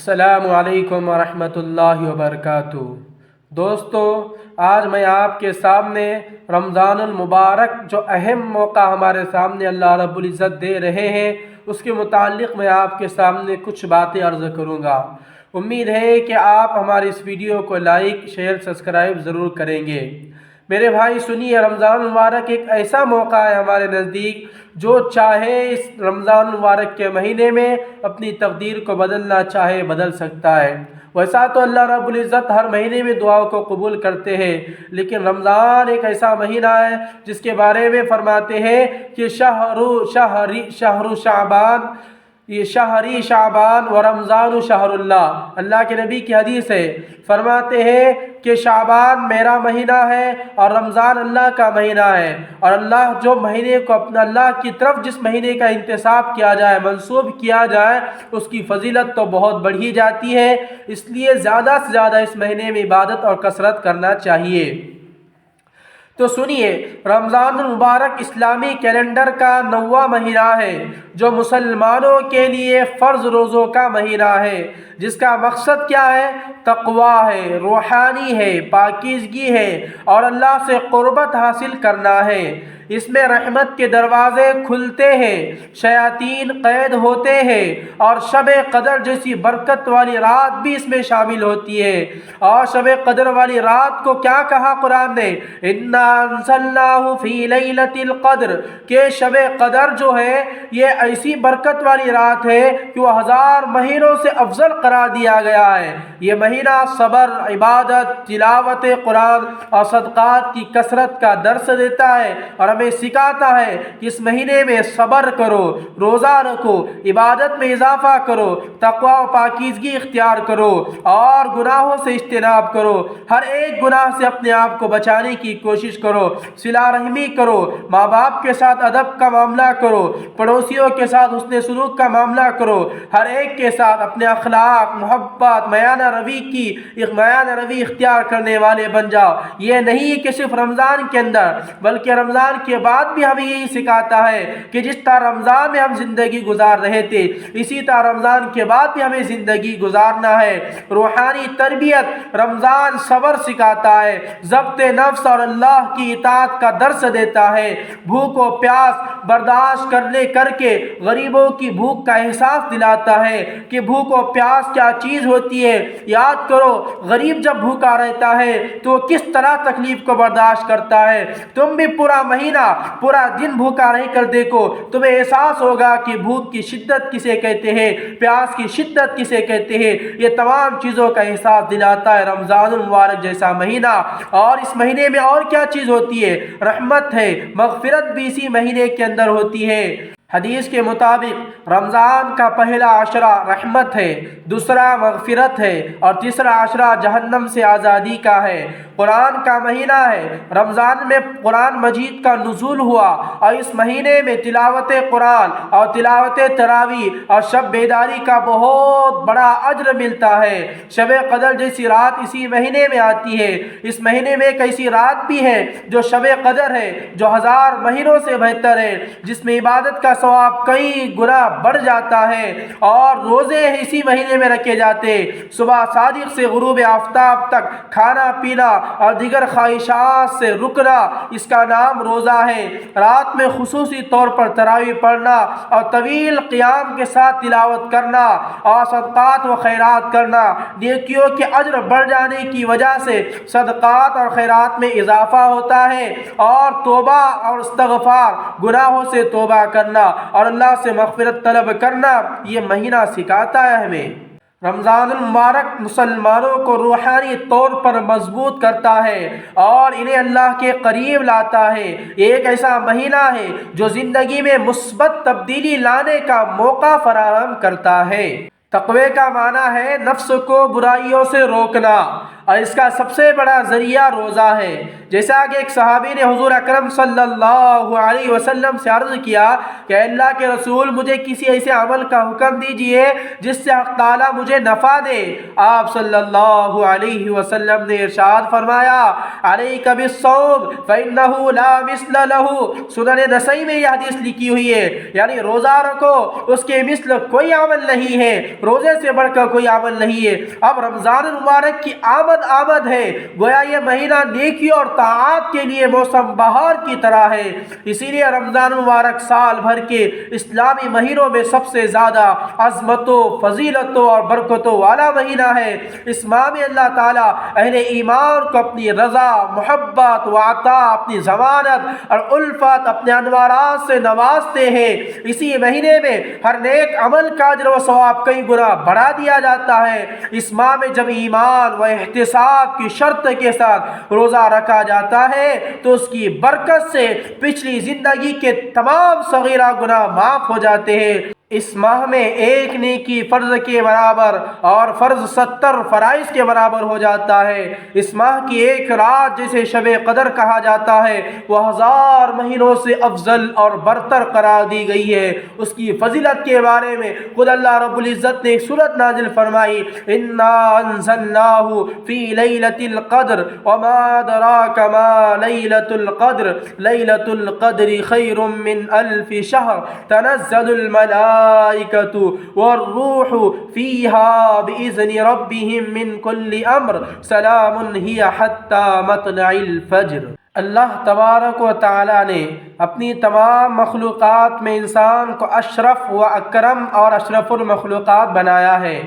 السلام علیکم ورحمۃ اللہ وبرکاتہ۔ دوستو، آج میں آپ کے سامنے رمضان المبارک جو اہم موقع ہمارے سامنے اللہ رب العزت دے رہے ہیں اس کے متعلق میں آپ کے سامنے کچھ باتیں عرض کروں گا۔ امید ہے کہ آپ ہماری اس ویڈیو کو لائک، شیئر، سبسکرائب ضرور کریں گے۔ میرے بھائی سنیے، رمضان المبارک ایک ایسا موقع ہے ہمارے نزدیک جو چاہے اس رمضان المبارک کے مہینے میں اپنی تقدیر کو بدلنا چاہے بدل سکتا ہے۔ ویسا تو اللہ رب العزت ہر مہینے میں دعاؤں کو قبول کرتے ہیں، لیکن رمضان ایک ایسا مہینہ ہے جس کے بارے میں فرماتے ہیں کہ شہر شعبان، یہ شہری شعبان و رمضان شہر اللہ۔ اللہ کے نبی کی حدیث ہے، فرماتے ہیں کہ شعبان میرا مہینہ ہے اور رمضان اللہ کا مہینہ ہے، اور اللہ جو مہینے کو اپنا اللہ کی طرف جس مہینے کا انتساب کیا جائے، منسوب کیا جائے، اس کی فضیلت تو بہت بڑھی جاتی ہے۔ اس لیے زیادہ سے زیادہ اس مہینے میں عبادت اور کثرت کرنا چاہیے۔ تو سنیے، رمضان المبارک اسلامی کیلنڈر کا 9واں مہینہ ہے جو مسلمانوں کے لیے فرض روزوں کا مہینہ ہے، جس کا مقصد کیا ہے؟ تقوی ہے، روحانی ہے، پاکیزگی ہے اور اللہ سے قربت حاصل کرنا ہے۔ اس میں رحمت کے دروازے کھلتے ہیں، شیاطین قید ہوتے ہیں، اور شب قدر جیسی برکت والی رات بھی اس میں شامل ہوتی ہے۔ اور شب قدر والی رات کو کیا کہا قرآن نے؟ اِنَّا أَنزَلْنَاهُ فِي لَيْلَةِ الْقَدْرِ، کہ شب قدر جو ہے یہ ایسی برکت والی رات ہے کہ وہ 1000 مہینوں سے افضل قرار دیا گیا ہے۔ یہ مہینہ صبر، عبادت، تلاوت قرآن اور صدقات کی کثرت کا درس دیتا ہے اور ہمیں سکھاتا ہے کہ اس مہینے میں صبر کرو، روزہ رکھو، عبادت میں اضافہ کرو، تقوی و پاکیزگی اختیار کرو اور گناہوں سے اجتناب کرو۔ ہر ایک گناہ سے اپنے آپ کو بچانے کی کوشش کرو، صلہ رحمی کرو، ماں باپ کے ساتھ ادب کا معاملہ کرو، پڑوسیوں کے ساتھ حسن سلوک کا معاملہ کرو، ہر ایک کے ساتھ اپنے اخلاق، محبت، میانہ روی اختیار کرنے والے بن جاؤ۔ یہ نہیں کہ صرف رمضان کے اندر بلکہ رمضان کے بعد بھی ہمیں یہی سکھاتا ہے کہ جس طرح رمضان میں ہم زندگی گزار رہے تھے اسی طرح رمضان کے بعد بھی ہمیں زندگی گزارنا ہے۔ روحانی تربیت رمضان صبر سکھاتا ہے، ضبط نفس اور اللہ کی اطاعت کا درس دیتا ہے، بھوک و پیاس برداشت کر کے غریبوں کی بھوک کا احساس دلاتا ہے کہ بھوک و پیاس کیا چیز ہوتی ہے۔ یاد کرو، غریب جب بھوکا رہتا ہے تو کس طرح تکلیف کو برداشت کرتا ہے۔ تم بھی پورا مہینہ، پورا دن بھوکا رہ کر دیکھو، تمہیں احساس ہوگا کہ بھوک کی شدت کسے کہتے ہیں، پیاس کی شدت کسے کہتے ہیں۔ یہ تمام چیزوں کا احساس دلاتا ہے رمضان المبارک جیسا مہینہ۔ اور اس مہینے میں اور کیا چیز ہوتی ہے؟ رحمت ہے، مغفرت بھی اسی مہینے کے اندر ہوتی ہے۔ حدیث کے مطابق رمضان کا پہلا عشرہ رحمت ہے، دوسرا مغفرت ہے اور تیسرا عشرہ جہنم سے آزادی کا ہے۔ قرآن کا مہینہ ہے، رمضان میں قرآن مجید کا نزول ہوا اور اس مہینے میں تلاوت قرآن اور تلاوت تراویح اور شب بیداری کا بہت بڑا اجر ملتا ہے۔ شب قدر جیسی رات اسی مہینے میں آتی ہے۔ اس مہینے میں ایک ایسی رات بھی ہے جو شب قدر ہے، جو 1000 مہینوں سے بہتر ہے، جس میں عبادت کا ثواب کئی گنا بڑھ جاتا ہے، اور روزے اسی مہینے میں رکھے جاتے۔ صبح صادق سے غروب آفتاب تک کھانا پینا اور دیگر خواہشات سے رکنا، اس کا نام روزہ ہے۔ رات میں خصوصی طور پر تراویح پڑھنا اور طویل قیام کے ساتھ تلاوت کرنا اور صدقات و خیرات کرنا، نیکیوں کے اجر بڑھ جانے کی وجہ سے صدقات اور خیرات میں اضافہ ہوتا ہے۔ اور توبہ اور استغفار، گناہوں سے توبہ کرنا اور اللہ سے مغفرت طلب کرنا، یہ مہینہ سکھاتا ہے ہمیں۔ رمضان المبارک مسلمانوں کو روحانی طور پر مضبوط کرتا ہے اور انہیں اللہ کے قریب لاتا ہے۔ یہ ایک ایسا مہینہ ہے جو زندگی میں مثبت تبدیلی لانے کا موقع فراہم کرتا ہے۔ تقوی کا معنی ہے نفس کو برائیوں سے روکنا اور اس کا سب سے بڑا ذریعہ روزہ ہے۔ جیسا کہ ایک صحابی نے حضور اکرم صلی اللہ علیہ وسلم سے عرض کیا کہ اللہ کے رسول مجھے کسی ایسے عمل کا حکم دیجئے جس سے حق تعالیٰ مجھے نفع دے۔ آپ صلی اللہ علیہ وسلم نے ارشاد فرمایا علیک بالصوم فإنہ لا مثل لہ۔ سنن نسائی میں یہ حدیث لکھی ہوئی ہے، یعنی روزہ رکھو، اس کے مثل کوئی عمل نہیں ہے، روزے سے بڑھ کر کوئی عمل نہیں ہے۔ اب رمضان المبارک کی آمد ہے، گویا یہ مہینہ نیکی اور طاعات کے لیے موسم بہار کی طرح ہے۔ اسی لیے رمضان المبارک سال بھر کے اسلامی مہینوں میں سب سے زیادہ عظمتوں، فضیلتوں اور برکتوں والا مہینہ ہے۔ اس ماہ میں اللہ تعالیٰ اہل ایمان کو اپنی رضا، محبت و عطا، اپنی ضمانت اور الفت، اپنے انوارات سے نوازتے ہیں۔ اسی مہینے میں ہر نیک عمل کا اجر و ثواب کئی گنا بڑھا دیا جاتا ہے۔ اس ماہ میں جب ایمان و احتساب کی شرط کے ساتھ روزہ رکھا جاتا ہے تو اس کی برکت سے پچھلی زندگی کے تمام صغیرہ گناہ معاف ہو جاتے ہیں۔ اس ماہ میں ایک نیکی فرض کے برابر اور فرض 70 فرائض کے برابر ہو جاتا ہے۔ اس ماہ کی ایک رات جسے شب قدر کہا جاتا ہے وہ 1000 مہینوں سے افضل اور برتر قرار دی گئی ہے۔ اس کی فضیلت کے بارے میں خود اللہ رب العزت نے ایک سورت نازل فرمائی انا انزلناہ فی لیلۃ القدر وما ادراک ما لیلۃ القدر لیلۃ القدر خیر من الف شہر تنزل والروح فيها بإذن ربهم من كل أمر سلام هي حتى مطلع الفجر۔ اللہ تبارک و تعالی نے اپنی تمام مخلوقات میں انسان کو اشرف و اکرم اور اشرف المخلوقات بنایا ہے۔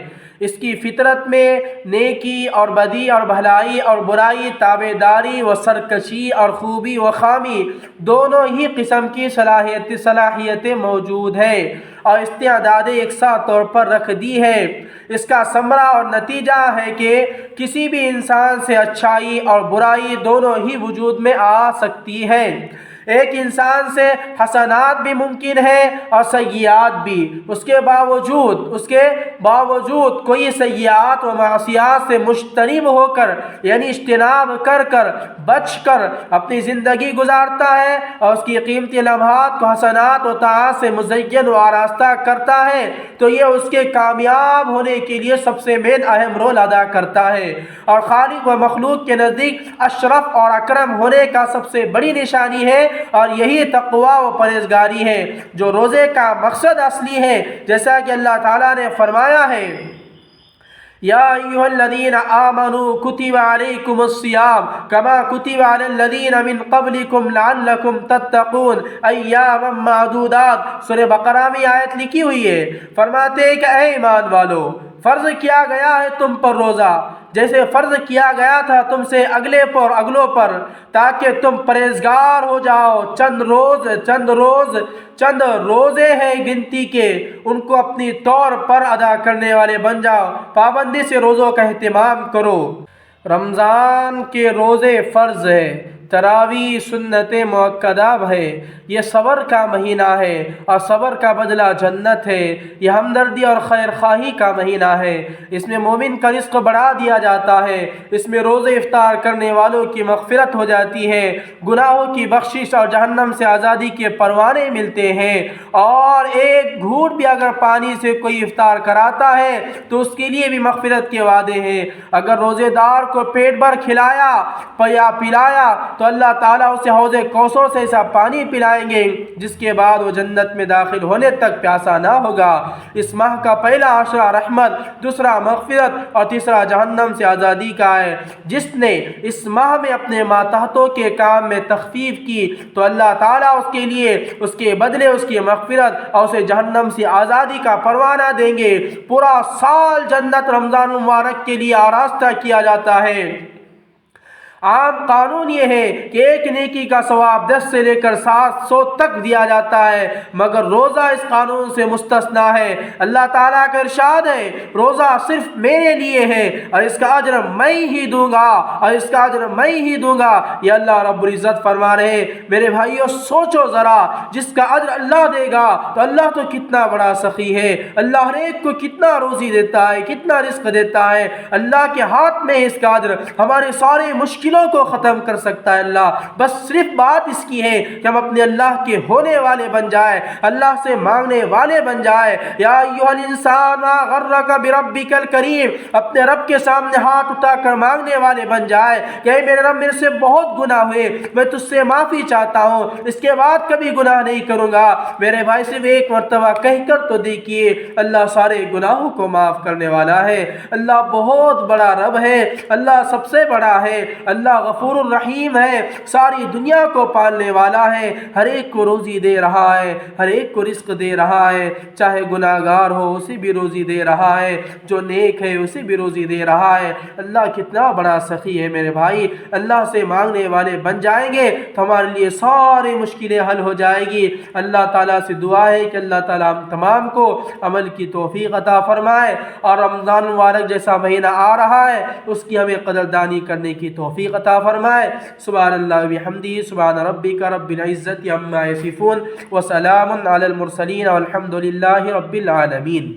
اس کی فطرت میں نیکی اور بدی اور بھلائی اور برائی، تابعداری و سرکشی اور خوبی و خامی دونوں ہی قسم کی صلاحیتیں موجود ہیں اور استعداد یکساں طور پر رکھ دی ہے۔ اس کا ثمرہ اور نتیجہ ہے کہ کسی بھی انسان سے اچھائی اور برائی دونوں ہی وجود میں آ سکتی ہے۔ ایک انسان سے حسنات بھی ممکن ہے اور سیئات بھی، اس کے باوجود کوئی سیئات و معصیات سے مجتنب ہو کر یعنی اجتناب کر بچ کر اپنی زندگی گزارتا ہے اور اس کی قیمتی لمحات کو حسنات و طاعات سے مزین و آراستہ کرتا ہے تو یہ اس کے کامیاب ہونے کے لیے سب سے اہم رول ادا کرتا ہے اور خالق و مخلوق کے نزدیک اشرف اور اکرم ہونے کا سب سے بڑی نشانی ہے اور یہی تقوی و پرہیزگاری ہے جو روزے کا مقصد اصلی ہے۔ جیسا کہ اللہ تعالیٰ نے فرمایا ہے یا ایھا الذین آمنوا کتب علیکم الصیام کما کتب علی الذین من قبلکم لعلکم تتقون ایاما معدودات۔ سورہ بقرہ میں آیت لکھی ہوئی ہے، فرماتے ہیں کہ اے ایمان والو، فرض کیا گیا ہے تم پر روزہ جیسے فرض کیا گیا تھا تم سے اگلوں پر تاکہ تم پرہیزگار ہو جاؤ۔ چند روزے ہیں گنتی کے، ان کو اپنی طور پر ادا کرنے والے بن جاؤ، پابندی سے روزوں کا اہتمام کرو۔ رمضان کے روزے فرض ہے، تراویح سنت مؤکدہ ہے۔ یہ صبر کا مہینہ ہے اور صبر کا بدلہ جنت ہے۔ یہ ہمدردی اور خیر خواہی کا مہینہ ہے۔ اس میں مومن کا رزق بڑھا دیا جاتا ہے۔ اس میں روزے افطار کرنے والوں کی مغفرت ہو جاتی ہے، گناہوں کی بخشش اور جہنم سے آزادی کے پروانے ملتے ہیں، اور ایک گھونٹ بھی اگر پانی سے کوئی افطار کراتا ہے تو اس کے لیے بھی مغفرت کے وعدے ہیں۔ اگر روزے دار کو پیٹ بھر کھلایا یا پلایا تو اللہ تعالیٰ اسے حوض کوثر سے ایسا پانی پلائیں گے جس کے بعد وہ جنت میں داخل ہونے تک پیاسا نہ ہوگا۔ اس ماہ کا پہلا عشرہ رحمت، دوسرا مغفرت اور تیسرا جہنم سے آزادی کا ہے۔ جس نے اس ماہ میں اپنے ماتحتوں کے کام میں تخفیف کی تو اللہ تعالیٰ اس کے لیے اس کے بدلے اس کی مغفرت اور اسے جہنم سے آزادی کا پروانہ دیں گے۔ پورا سال جنت رمضان المبارک کے لیے آراستہ کیا جاتا ہے عام قانون یہ ہے کہ ایک نیکی کا ثواب 10 سے لے کر 700 تک دیا جاتا ہے، مگر روزہ اس قانون سے مستثنا ہے۔ اللہ تعالیٰ کا ارشاد ہے روزہ صرف میرے لیے ہے اور اس کا اجر میں ہی دوں گا، اور اس کا اجر میں ہی دوں گا، یہ اللہ رب العزت فرما رہے ہیں۔ میرے بھائیو سوچو ذرا، جس کا اجر اللہ دے گا تو اللہ تو کتنا بڑا سخی ہے، اللہ ہر ایک کو کتنا روزی دیتا ہے، کتنا رزق دیتا ہے، اللہ کے ہاتھ میں اس کا اجر ہمارے سارے مشکلوں کو ختم کر سکتا ہے اللہ۔ بس صرف بات اس کی ہے کہ ہم اپنے اللہ کے ہونے والے بن جائے، اللہ سے مانگنے والے بن جائے۔ یا ایھا الانسان ما غرک بربک الکریم، اپنے رب کے سامنے ہاتھ اٹھا کر مانگنے والے بن جائے کہ اے میرے رب میرے سے بہت گناہ ہوئے، میں تجھ سے معافی چاہتا ہوں، اس کے بعد کبھی گناہ نہیں کروں گا۔ میرے بھائی صرف ایک مرتبہ کہہ کر تو دیکھیے، اللہ سارے گناہوں کو معاف کرنے والا ہے، اللہ بہت بڑا رب ہے، اللہ سب سے بڑا ہے، اللہ غفور الرحیم ہے، ساری دنیا کو پالنے والا ہے، ہر ایک کو روزی دے رہا ہے، ہر ایک کو رزق دے رہا ہے، چاہے گناہ گار ہو اسے بھی روزی دے رہا ہے، جو نیک ہے اسے بھی روزی دے رہا ہے۔ اللہ کتنا بڑا سخی ہے میرے بھائی۔ اللہ سے مانگنے والے بن جائیں گے تو ہمارے لیے ساری مشکلیں حل ہو جائے گی۔ اللہ تعالیٰ سے دعا ہے کہ اللہ تعالیٰ ہم تمام کو عمل کی توفیق عطا فرمائے، اور رمضان مبارک جیسا مہینہ آ رہا ہے اس کی ہمیں قدردانی کرنے کی توفیق عطا فرمائے۔ سبحان اللہ بحمدہ، سبحان ربک رب العزت عما یصفون، وسلام علی المرسلین والحمد للہ رب العالمین۔